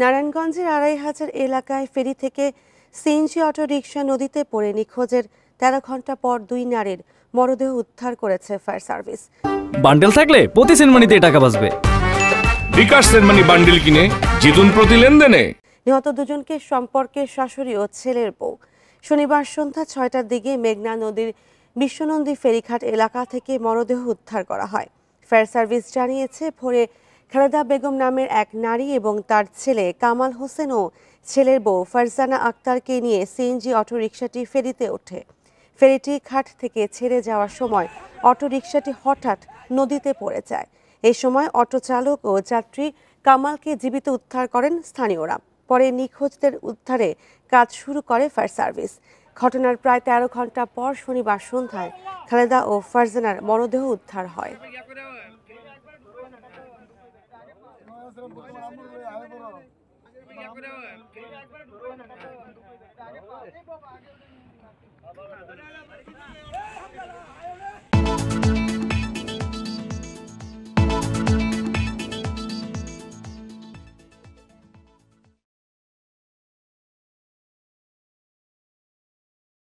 নারায়ণগঞ্জের ২৫০০ এলাকায় ফেরি থেকে সিএনজি অটোরিকশা নদীতে পড়ে নিখোঁজের ১৩ ঘন্টা পর ২ নারীর মরদেহ উদ্ধার করেছে ফায়ার সার্ভিস। বান্ডেল থাকলে প্রতি সেনমানিতে টাকা বাঁচবে। বিকাশ সেনমানি বান্ডেল কিনে জিতুন প্রতি লেনদেনে। নিহত দুজনকে সম্পর্কের শাশুড়ি ও ছেলের বউ। শনিবার সন্ধ্যা ৬টার দিকে মেঘনা নদীর বিশ্বনন্দী ফেরিঘাট এলাকা থেকে মরদেহ উদ্ধার করা হয়। ফায়ার সার্ভিস জানিয়েছে, ভোরে খালেদা বেগম নামের এক নারী এবং তার ছেলে কামাল হোসেন ও ছেলের বউ ফারজানা আক্তারকে নিয়ে সিএনজি অটোরিকশাটি ফেরিতে ওঠে। ফেরিটি ঘাট থেকে ছেড়ে যাওয়ার সময় অটোরিকশাটি হঠাৎ নদীতে পড়ে যায়। এই সময় অটো চালক ও যাত্রী কামালকে জীবিত উদ্ধার করেন স্থানীয়রা। পরে নিখোঁজদের উদ্ধারে কাজ শুরু করে ফায়ার সার্ভিস। ঘটনার প্রায় ১৩ ঘন্টা পর শনিবার সন্ধ্যায় খালেদা ও ফারজানার মরদেহ উদ্ধার হয়।